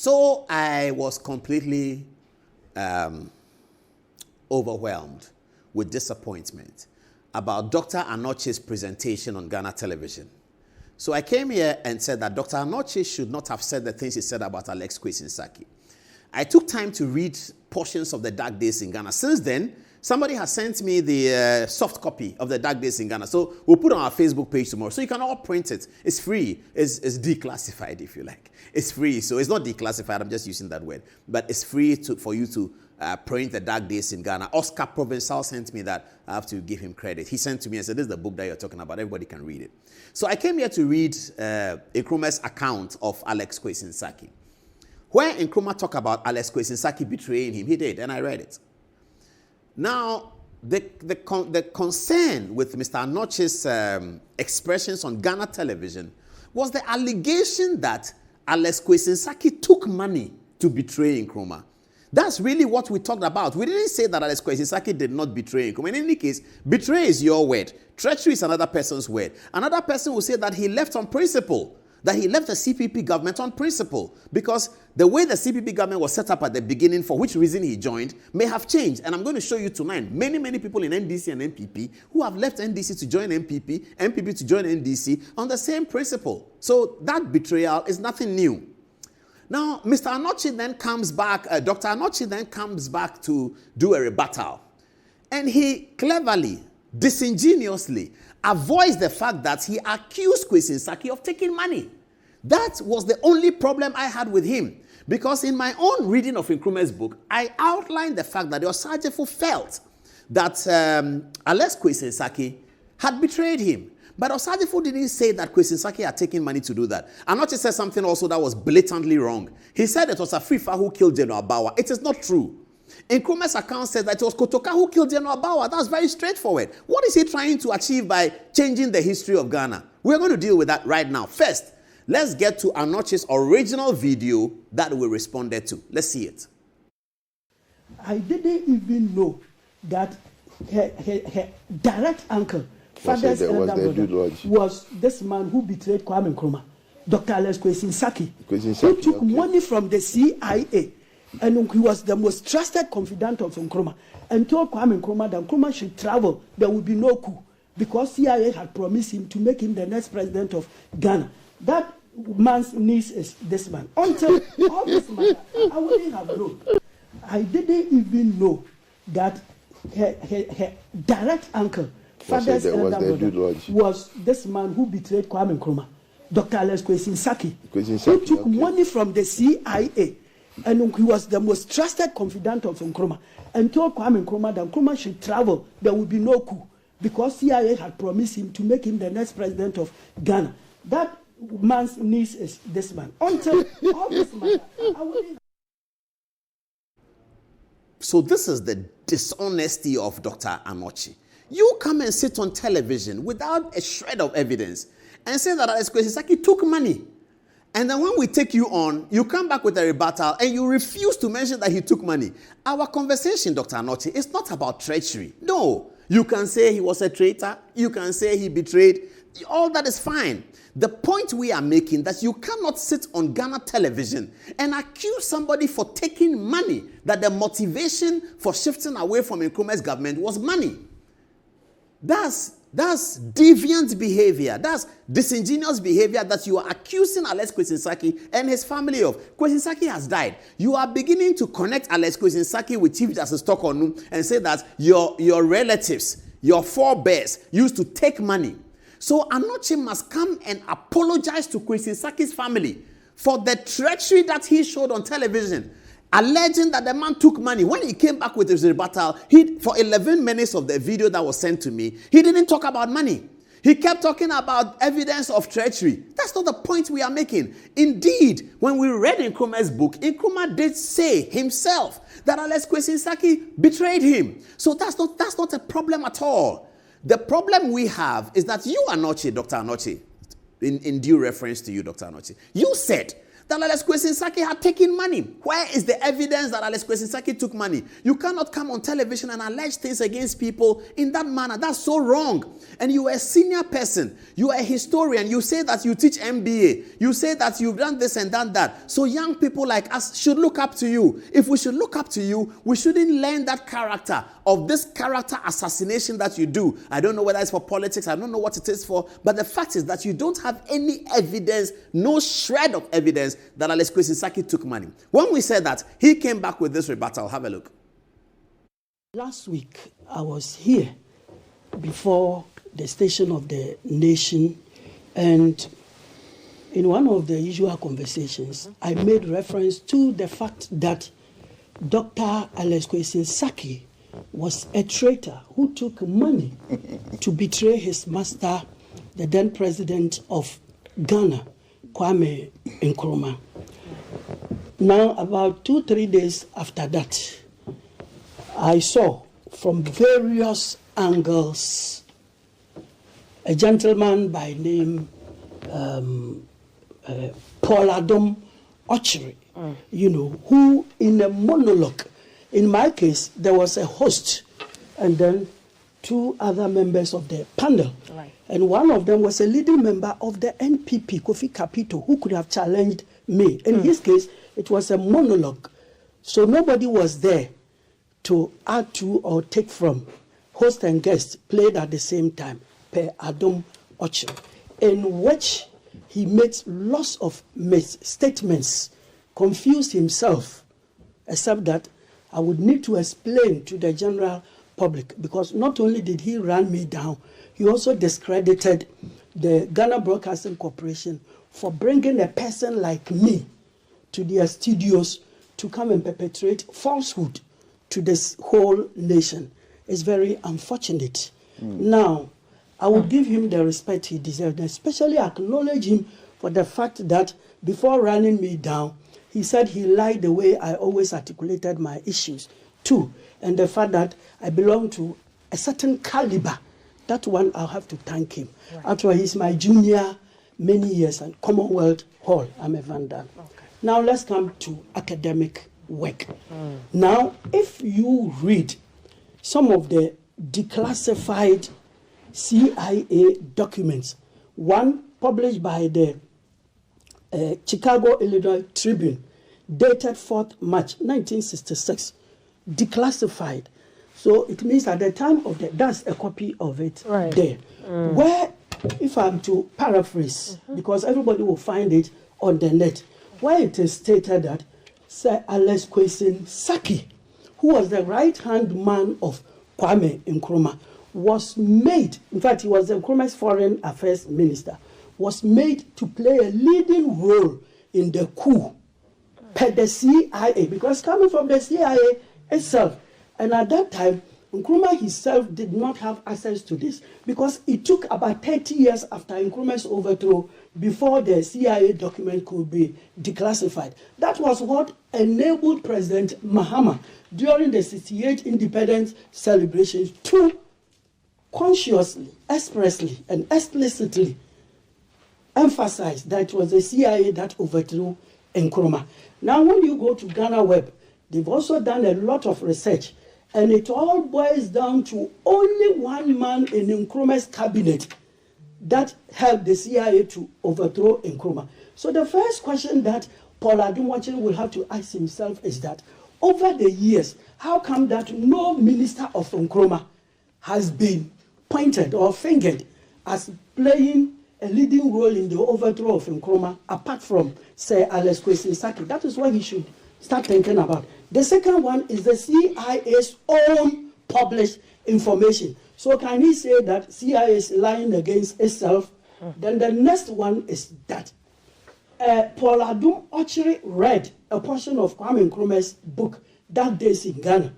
So I was completely overwhelmed with disappointment about Dr. Anokye's presentation on Ghana television. So I came here and said that Dr. Anokye should not have said the things he said about Quaison Sackey. I took time to read portions of the Dark Days in Ghana. Since then, somebody has sent me the soft copy of the Dark Days in Ghana. So we'll put it on our Facebook page tomorrow. So you can all print it. It's free. It's declassified, if you like. It's free. So it's not declassified. I'm just using that word. But it's free for you to print the Dark Days in Ghana. Oscar Provençal sent me that. I have to give him credit. He sent to me and said, this is the book that you're talking about. Everybody can read it. So I came here to read Nkrumah's account of Quaison Sackey. Where Nkrumah talked about Quaison Sackey betraying him, he did, and I read it. Now, the concern with Mr. Anokye's expressions on Ghana television was the allegation that Quaison Sackey took money to betray Nkrumah. That's really what we talked about. We didn't say that Quaison Sackey did not betray Nkrumah. In any case, betray is your word. Treachery is another person's word. Another person will say that he left on principle, that he left the CPP government on principle, because the way the CPP government was set up at the beginning, for which reason he joined, may have changed. And I'm going to show you tonight many, many people in NDC and NPP who have left NDC to join NPP, NPP to join NDC on the same principle. So that betrayal is nothing new. Now, Mr. Anochi then comes back, Dr. Anochi then comes back to do a rebuttal. And he cleverly, disingenuously avoids the fact that he accused Quaison Sackey of taking money. That was the only problem I had with him. Because in my own reading of Nkrumah's book, I outlined the fact that Osajefo felt that Quaison Sackey had betrayed him. But Osajefo didn't say that Quaison Sackey had taken money to do that. Anochi said something also that was blatantly wrong. He said it was Afrifa who killed General Abawa. It is not true. Nkrumah's account says that it was Kotoka who killed General Abawa. That's very straightforward. What is he trying to achieve by changing the history of Ghana? We're going to deal with that right now. First, let's get to Anochi's original video that we responded to. Let's see it. I didn't even know that her direct uncle, father's elder brother, was this man who betrayed Kwame Nkrumah, Dr. Quaison Sackey, who took money from the CIA, and he was the most trusted confidant of Nkrumah, and told Kwame Nkrumah that Nkrumah should travel, there would be no coup, because CIA had promised him to make him the next president of Ghana. That man's niece is this man. Until all this matter, I wouldn't have known. I didn't even know that her direct uncle, father's elder brother, was this man who betrayed Kwame Nkrumah, Dr. Quaison Sackey, who took money from the CIA, and he was the most trusted confidant of Nkrumah, and told Kwame Nkrumah that Nkrumah should travel, there would be no coup, because CIA had promised him to make him the next president of Ghana. That man's niece is this man. Until all this matter, I wouldn't. So this is the dishonesty of Dr. Anochi. You come and sit on television without a shred of evidence and say that Quaison Sackey took money. And then when we take you on, you come back with a rebuttal and you refuse to mention that he took money. Our conversation, Dr. Anochi, is not about treachery. No. You can say he was a traitor. You can say he betrayed. All that is fine. The point we are making that you cannot sit on Ghana television and accuse somebody for taking money, that the motivation for shifting away from Nkrumah's government was money. That's deviant behavior. That's disingenuous behavior that you are accusing Quaison Sackey and his family of. Quaison Sackey has died. You are beginning to connect Quaison Sackey with Chief Justice Tokonu and say that your relatives, your forebears used to take money. So Anochi must come and apologize to Quaison Sackey's family for the treachery that he showed on television, alleging that the man took money. When he came back with his rebuttal, for 11 minutes of the video that was sent to me, he didn't talk about money. He kept talking about evidence of treachery. That's not the point we are making. Indeed, when we read Nkrumah's book, Nkrumah did say himself that Quaison Sackey betrayed him. So that's not a problem at all. The problem we have is that you, Anochi, Dr. Anochi, in due reference to you, Dr. Anochi, you said that Quaison Sackey had taken money. Where is the evidence that Quaison Sackey took money? You cannot come on television and allege things against people in that manner. That's so wrong. And you are a senior person. You are a historian. You say that you teach MBA. You say that you've done this and done that. So young people like us should look up to you. If we should look up to you, we shouldn't learn that character of this character assassination that you do. I don't know whether it's for politics. I don't know what it is for. But the fact is that you don't have any evidence, no shred of evidence that Quaison Sackey took money. When we said that, he came back with this rebuttal. Have a look. Last week, I was here before the Station of the Nation, and in one of the usual conversations, I made reference to the fact that Dr. Quaison Sackey was a traitor who took money to betray his master, the then president of Ghana, Kwame Nkrumah. Now, about 2-3 days after that, I saw from various angles a gentleman by name Paul Adom-Otchere, who in a monologue, in my case, there was a host and then 2 other members of the panel. Right. And one of them was a leading member of the NPP, Kofi Kapito, who could have challenged me. In his case, it was a monologue. So nobody was there to add to or take from. Host and guest played at the same time, per Adom-Otchere, in which he made lots of misstatements, confused himself, except that I would need to explain to the general public, because not only did he run me down, he also discredited the Ghana Broadcasting Corporation for bringing a person like me to their studios to come and perpetrate falsehood to this whole nation. It's very unfortunate. Now, I would give him the respect he deserved, and especially acknowledge him for the fact that before running me down, he said he liked the way I always articulated my issues too, and the fact that I belong to a certain caliber. That one, I'll have to thank him. Right. After all, he's my junior many years at Commonwealth Hall. I'm a Vandal. Okay. Now let's come to academic work. Now, if you read some of the declassified CIA documents, one published by the Chicago, Illinois Tribune, dated 4th March 1966, declassified. So it means at the time of that's a copy of it there. Where, if I'm to paraphrase, because everybody will find it on the net, where it is stated that Sir Quaison Sackey, who was the right-hand man of Kwame Nkrumah, was made, in fact, he was Nkrumah's foreign affairs minister, was made to play a leading role in the coup per the CIA, because coming from the CIA itself. And at that time, Nkrumah himself did not have access to this, because it took about 30 years after Nkrumah's overthrow before the CIA document could be declassified. That was what enabled President Mahama during the 68 independence celebrations to consciously, expressly, and explicitly emphasize that it was the CIA that overthrew Nkrumah. Now, when you go to Ghana Web, they've also done a lot of research, and it all boils down to only one man in Nkrumah's cabinet that helped the CIA to overthrow Nkrumah. So the first question that Paul Adom-Otchere will have to ask himself is that, over the years, how come that no minister of Nkrumah has been pointed or fingered as playing a leading role in the overthrow of Nkrumah, apart from, say, Quaison Sackey? That is what he should start thinking about. The second one is the CIA's own published information. So can he say that CIA is lying against itself? Then the next one is that Paul Adom-Otchere read a portion of Kwame Nkrumah's book, Dark Days in Ghana.